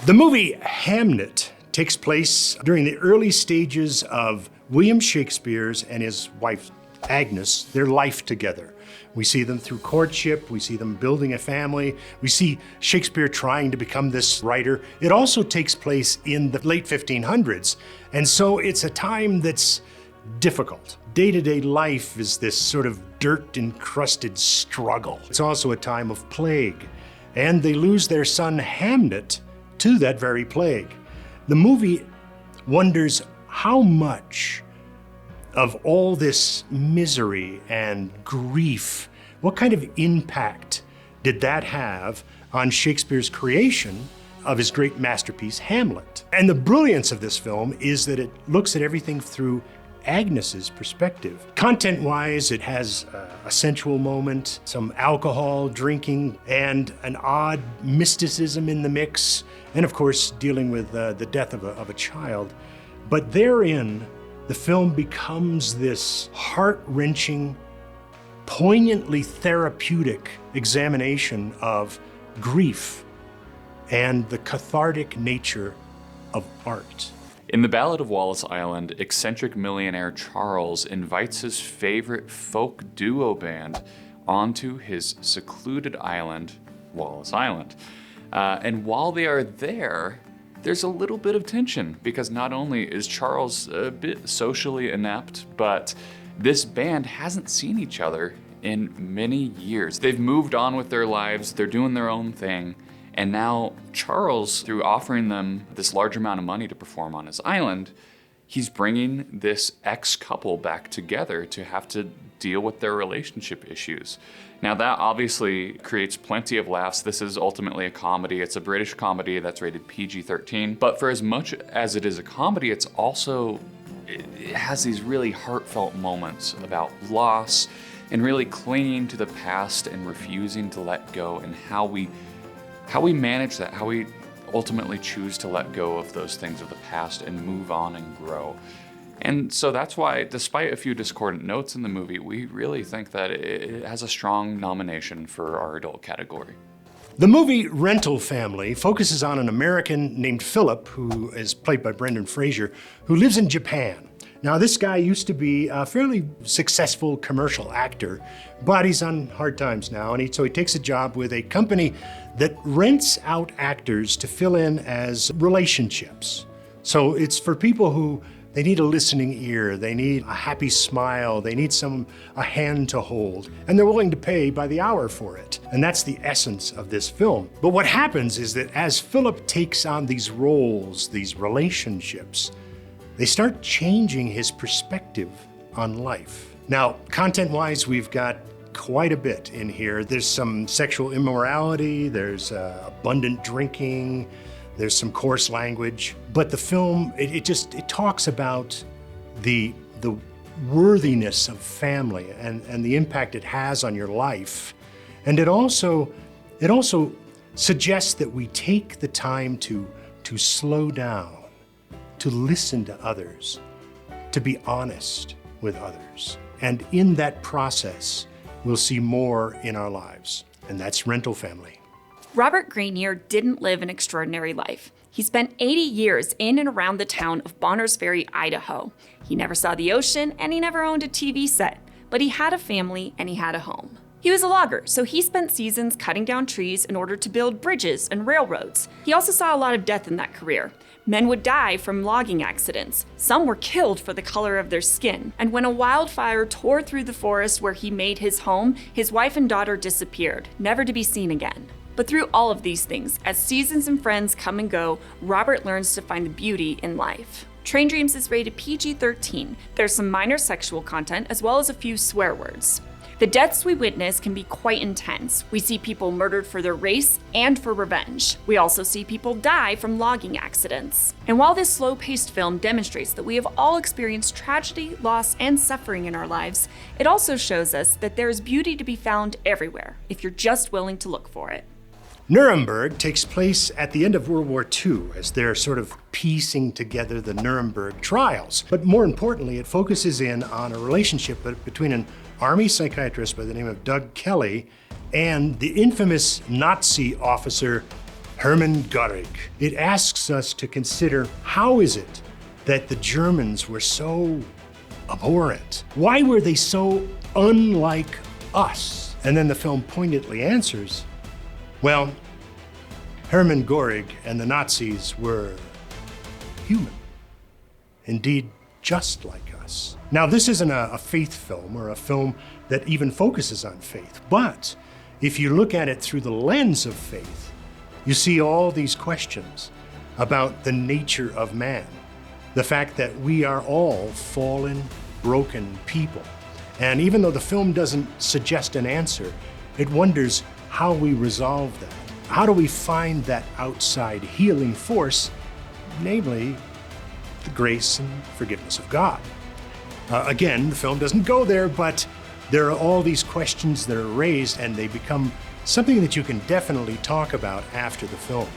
The movie Hamnet takes place during the early stages of William Shakespeare's and his wife Agnes, their life together. We see them through courtship, we see them building a family, we see Shakespeare trying to become this writer. It also takes place in the late 1500s, and so it's a time that's difficult. Day-to-day life is this sort of dirt-encrusted struggle. It's also a time of plague, and they lose their son Hamnet to that very plague. The movie wonders how much of all this misery and grief, what kind of impact did that have on Shakespeare's creation of his great masterpiece, Hamlet? And the brilliance of this film is that it looks at everything through Agnes's perspective. Content-wise, it has a sensual moment, some alcohol drinking, and an odd mysticism in the mix, and of course, dealing with the death of a child. But therein, the film becomes this heart-wrenching, poignantly therapeutic examination of grief and the cathartic nature of art. In the Ballad of Wallis Island, eccentric millionaire Charles invites his favorite folk duo band onto his secluded island, Wallis Island. And while they are there, there's a little bit of tension because not only is Charles a bit socially inept, but this band hasn't seen each other in many years. They've moved on with their lives, they're doing their own thing. And now Charles, through offering them this large amount of money to perform on his island, he's bringing this ex-couple back together to have to deal with their relationship issues. Now that obviously creates plenty of laughs. This is ultimately a comedy. It's a British comedy that's rated PG-13. But for as much as it is a comedy, it has these really heartfelt moments about loss and really clinging to the past and refusing to let go, and how we manage that, how we ultimately choose to let go of those things of the past and move on and grow. And so that's why, despite a few discordant notes in the movie, we really think that it has a strong nomination for our adult category. The movie Rental Family focuses on an American named Philip, who is played by Brendan Fraser, who lives in Japan. Now, this guy used to be a fairly successful commercial actor, but he's on hard times now, and so he takes a job with a company that rents out actors to fill in as relationships. So it's for people who they need a listening ear, they need a happy smile, they need a hand to hold, and they're willing to pay by the hour for it. And that's the essence of this film. But what happens is that as Philip takes on these roles, these relationships, they start changing his perspective on life. Now, content-wise, we've got quite a bit in here. There's some sexual immorality, there's abundant drinking, there's some coarse language, but the film, it talks about the worthiness of family and the impact it has on your life. And it also suggests that we take the time to slow down, to listen to others, to be honest with others. And in that process, we'll see more in our lives. And that's Rental Family. Robert Grenier didn't live an extraordinary life. He spent 80 years in and around the town of Bonners Ferry, Idaho. He never saw the ocean, and he never owned a TV set, but he had a family and he had a home. He was a logger, so he spent seasons cutting down trees in order to build bridges and railroads. He also saw a lot of death in that career. Men would die from logging accidents. Some were killed for the color of their skin. And when a wildfire tore through the forest where he made his home, his wife and daughter disappeared, never to be seen again. But through all of these things, as seasons and friends come and go, Robert learns to find the beauty in life. Train Dreams is rated PG-13. There's some minor sexual content as well as a few swear words. The deaths we witness can be quite intense. We see people murdered for their race and for revenge. We also see people die from logging accidents. And while this slow-paced film demonstrates that we have all experienced tragedy, loss, and suffering in our lives, it also shows us that there is beauty to be found everywhere, if you're just willing to look for it. Nuremberg takes place at the end of World War II as they're sort of piecing together the Nuremberg trials. But more importantly, it focuses in on a relationship between an Army psychiatrist by the name of Doug Kelly and the infamous Nazi officer Hermann Göring. It asks us to consider, how is it that the Germans were so abhorrent? Why were they so unlike us? And then the film poignantly answers, well, Hermann Göring and the Nazis were human. Indeed, just like us. Now, this isn't a faith film or a film that even focuses on faith, but if you look at it through the lens of faith, you see all these questions about the nature of man, the fact that we are all fallen, broken people. And even though the film doesn't suggest an answer, it wonders how we resolve that. How do we find that outside healing force, namely the grace and forgiveness of God? Again, the film doesn't go there, but there are all these questions that are raised, and they become something that you can definitely talk about after the film.